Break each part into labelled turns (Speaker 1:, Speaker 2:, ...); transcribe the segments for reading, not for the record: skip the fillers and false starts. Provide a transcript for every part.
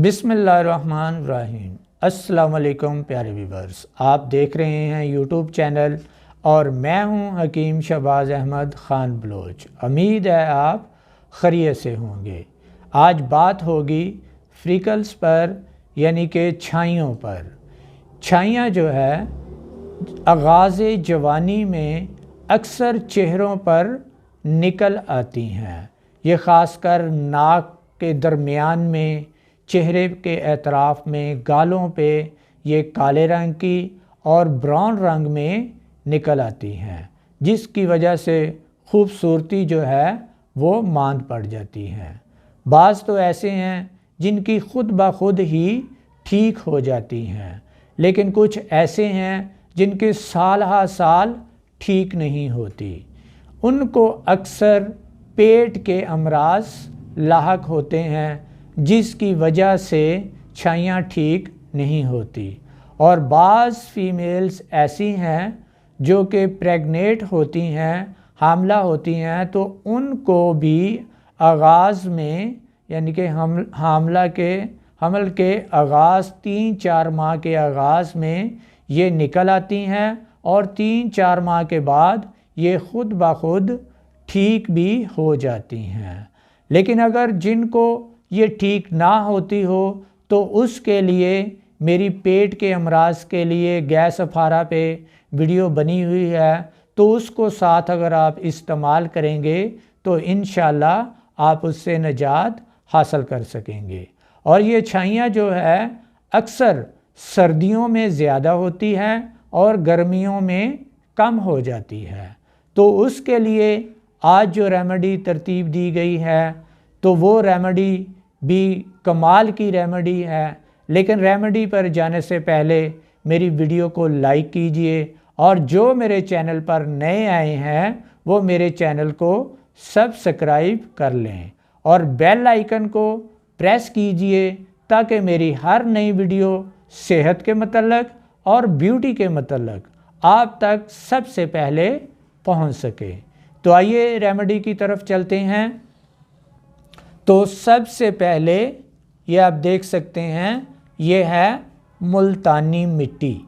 Speaker 1: बिस्मिल्लाहिर्रहमानिर्रहीम। अस्सलाम वालेकुम प्यारे व्यूअर्स, आप देख रहे हैं यूट्यूब चैनल और मैं हूं हकीम शहबाज अहमद ख़ान बलोच। उम्मीद है आप खैरियत से होंगे। आज बात होगी फ्रिकल्स पर, यानी कि छाइयों पर। छाइयाँ जो है आगाज़ जवानी में अक्सर चेहरों पर निकल आती हैं। ये ख़ासकर नाक के दरमियान में, चेहरे के अतराफ़ में, गालों पे ये काले रंग की और ब्राउन रंग में निकल आती हैं, जिसकी वजह से खूबसूरती जो है वो मांद पड़ जाती हैं। बाज़ तो ऐसे हैं जिनकी ख़ुद ब खुद ही ठीक हो जाती हैं, लेकिन कुछ ऐसे हैं जिनके साल हा साल ठीक नहीं होती। उनको अक्सर पेट के अमराज लाहक होते हैं, जिसकी वजह से छाइयाँ ठीक नहीं होती। और बाज़ फ़ीमेल्स ऐसी हैं जो कि प्रेग्नेंट होती हैं, हामला होती हैं, तो उनको भी आगाज़ में, यानी कि हमल के आगाज़ 3-4 माह के आगाज़ में ये निकल आती हैं और 3-4 माह के बाद ये ख़ुद ब खुद ठीक भी हो जाती हैं। लेकिन अगर जिनको ये ठीक ना होती हो तो उसके लिए मेरी पेट के अमराज के लिए गैस अफारा पे वीडियो बनी हुई है, तो उसको साथ अगर आप इस्तेमाल करेंगे तो इंशाल्लाह आप उससे निजात हासिल कर सकेंगे। और ये छाइयाँ जो है अक्सर सर्दियों में ज़्यादा होती हैं और गर्मियों में कम हो जाती है। तो उसके लिए आज जो रेमेडी तरतीब दी गई है तो वो रेमेडी भी कमाल की रेमेडी है। लेकिन रेमेडी पर जाने से पहले मेरी वीडियो को लाइक कीजिए और जो मेरे चैनल पर नए आए हैं वो मेरे चैनल को सब्सक्राइब कर लें और बेल आइकन को प्रेस कीजिए ताकि मेरी हर नई वीडियो सेहत के मतलब और ब्यूटी के मतलब आप तक सबसे पहले पहुंच सके। तो आइए रेमेडी की तरफ चलते हैं। तो सबसे पहले ये आप देख सकते हैं, ये है मुल्तानी मिट्टी।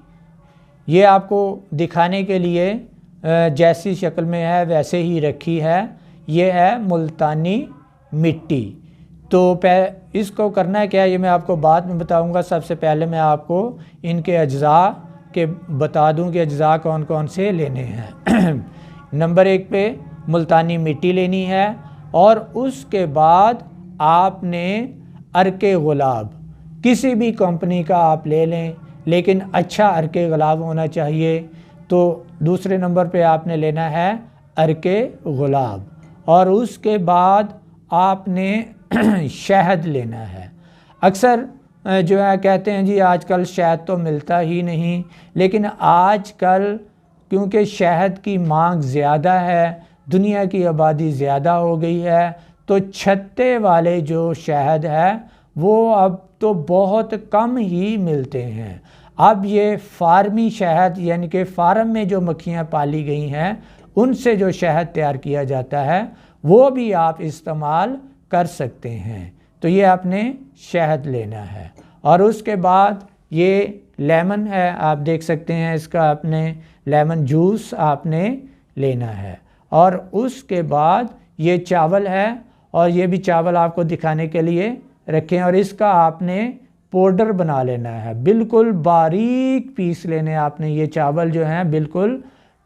Speaker 1: ये आपको दिखाने के लिए जैसी शक्ल में है वैसे ही रखी है। ये है मुल्तानी मिट्टी। तो इसको करना क्या है ये मैं आपको बाद में बताऊंगा। सबसे पहले मैं आपको इनके अज्जा के बता दूं कि अज्जा कौन कौन से लेने हैं। नंबर 1 पे मुल्तानी मिट्टी लेनी है और उसके बाद आपने अर्के गुलाब किसी भी कंपनी का आप ले लें, लेकिन अच्छा अर्के गुलाब होना चाहिए। तो दूसरे नंबर पे आपने लेना है अर्के गुलाब और उसके बाद आपने शहद लेना है। अक्सर जो है कहते हैं जी आजकल शहद तो मिलता ही नहीं, लेकिन आजकल क्योंकि शहद की मांग ज़्यादा है, दुनिया की आबादी ज़्यादा हो गई है, तो छत्ते वाले जो शहद है वो अब तो बहुत कम ही मिलते हैं। अब ये फार्मी शहद, यानी कि फार्म में जो मक्खियाँ पाली गई हैं उनसे जो शहद तैयार किया जाता है वो भी आप इस्तेमाल कर सकते हैं। तो ये आपने शहद लेना है और उसके बाद ये लेमन है, आप देख सकते हैं, इसका आपने लेमन जूस आपने लेना है। और उसके बाद ये चावल है और ये भी चावल आपको दिखाने के लिए रखें और इसका आपने पाउडर बना लेना है। बिल्कुल बारीक पीस लेने आपने, ये चावल जो हैं बिल्कुल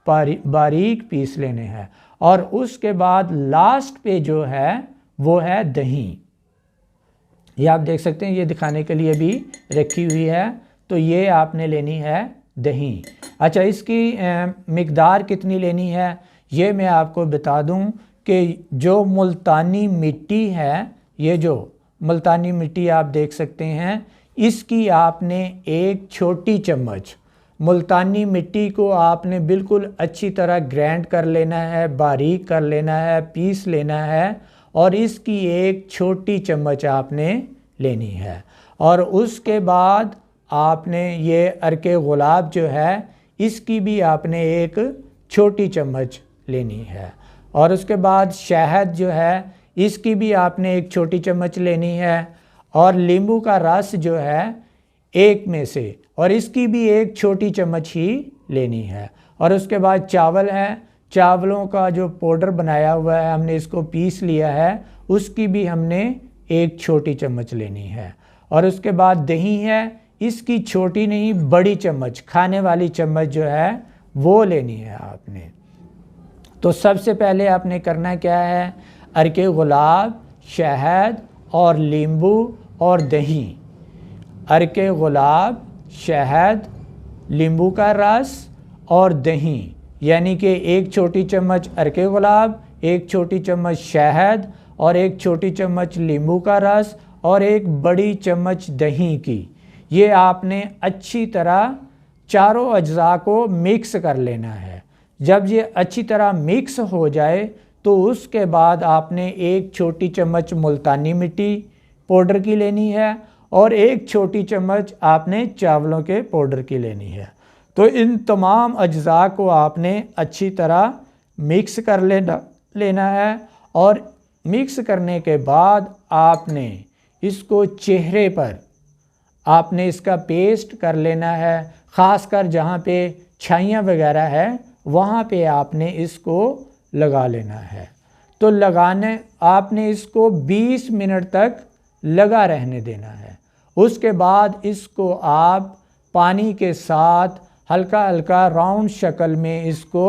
Speaker 1: बारीक पीस लेने हैं। और उसके बाद लास्ट पे जो है वो है दही। ये आप देख सकते हैं, ये दिखाने के लिए भी रखी हुई है। तो ये आपने लेनी है दही। अच्छा, इसकी मिकदार कितनी लेनी है ये मैं आपको बता दूं कि जो मुल्तानी मिट्टी है, ये जो मुल्तानी मिट्टी आप देख सकते हैं, इसकी आपने एक छोटी चम्मच मुल्तानी मिट्टी को आपने बिल्कुल अच्छी तरह ग्राइंड कर लेना है, बारीक कर लेना है, पीस लेना है और इसकी एक छोटी चम्मच आपने लेनी है। और उसके बाद आपने ये अर्के गुलाब जो है इसकी भी आपने एक छोटी चम्मच लेनी है। और उसके बाद शहद जो है इसकी भी आपने एक छोटी चम्मच लेनी है। اور لیمبو کا رس جو ہے ایک میں سے، اور اس کی بھی ایک چھوٹی چمچ ہی لینی ہے۔ اور اس کے بعد چاول ہے، چاولوں کا جو پاؤڈر بنایا ہوا ہے ہم نے اس کو پیس لیا ہے، اس کی بھی ہم نے ایک چھوٹی چمچ لینی ہے۔ اور اس کے بعد دہی ہے، اس کی چھوٹی نہیں بڑی چمچ، کھانے والی چمچ جو ہے وہ لینی ہے آپ نے۔ تو سب سے پہلے آپ نے کرنا کیا ہے، عرق گلاب، شہد اور لیمبو اور دہی، عرق گلاب، شہد، لیمبو کا رس اور دہی، یعنی کہ ایک چھوٹی چمچ عرق گلاب، ایک چھوٹی چمچ شہد اور ایک چھوٹی چمچ لیمبو کا رس اور ایک بڑی چمچ دہی کی، یہ آپ نے اچھی طرح چاروں اجزاء کو مکس کر لینا ہے۔ جب یہ اچھی طرح مکس ہو جائے تو اس کے بعد آپ نے ایک چھوٹی چمچ ملتانی مٹی پاؤڈر کی لینی ہے اور ایک چھوٹی چمچ آپ نے چاولوں کے پاؤڈر کی لینی ہے۔ تو ان تمام اجزاء کو آپ نے اچھی طرح مکس کر لینا ہے، اور مکس کرنے کے بعد آپ نے اس کو چہرے پر آپ نے اس کا پیسٹ کر لینا ہے، خاص کر جہاں پہ چھائیاں وغیرہ ہے وہاں پہ آپ نے اس کو لگا لینا ہے۔ تو آپ نے اس کو 20 منٹ تک لگا رہنے دینا ہے۔ اس کے بعد اس کو آپ پانی کے ساتھ ہلکا ہلکا راؤنڈ شکل میں اس کو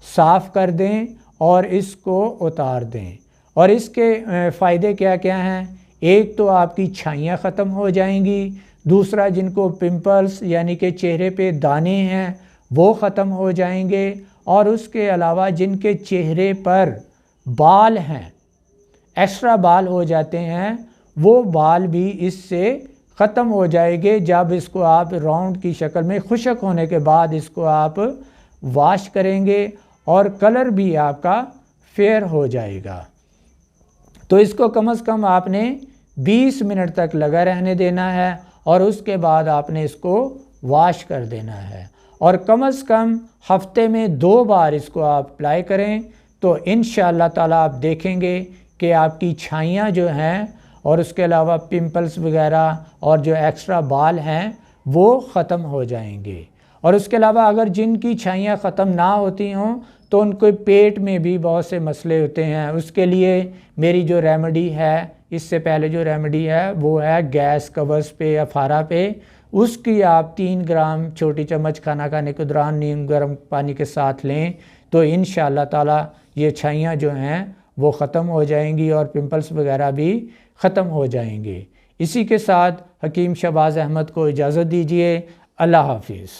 Speaker 1: صاف کر دیں اور اس کو اتار دیں۔ اور اس کے فائدے کیا کیا ہیں، ایک تو آپ کی چھائیاں ختم ہو جائیں گی، دوسرا جن کو پمپلز یعنی کہ چہرے پہ دانے ہیں وہ ختم ہو جائیں گے، اور اس کے علاوہ جن کے چہرے پر بال ہیں، ایکسٹرا بال ہو جاتے ہیں، وہ بال بھی اس سے ختم ہو جائے گے جب اس کو آپ راؤنڈ کی شکل میں خشک ہونے کے بعد اس کو آپ واش کریں گے، اور کلر بھی آپ کا فیئر ہو جائے گا۔ تو اس کو کم از کم آپ نے 20 منٹ تک لگا رہنے دینا ہے، اور اس کے بعد آپ نے اس کو واش کر دینا ہے، اور کم از کم ہفتے میں 2 بار اس کو آپ اپلائی کریں، تو انشاءاللہ تعالیٰ آپ دیکھیں گے کہ آپ کی چھائیاں جو ہیں اور اس کے علاوہ پمپلز وغیرہ اور جو ایکسٹرا بال ہیں وہ ختم ہو جائیں گے۔ اور اس کے علاوہ اگر جن کی چھائیاں ختم نہ ہوتی ہوں تو ان کے پیٹ میں بھی بہت سے مسئلے ہوتے ہیں، اس کے لیے میری جو ریمیڈی ہے، اس سے پہلے جو ریمیڈی ہے وہ ہے گیس قبض پہ یا پھارا پہ، اس کی آپ 3 گرام چھوٹی چمچ کھانا کھانے کے دوران نیم گرم پانی کے ساتھ لیں، تو انشاءاللہ تعالیٰ یہ چھائیاں جو ہیں وہ ختم ہو جائیں گی اور پمپلز وغیرہ بھی ختم ہو جائیں گے۔ اسی کے ساتھ حکیم شہباز احمد کو اجازت دیجیے۔ اللہ حافظ۔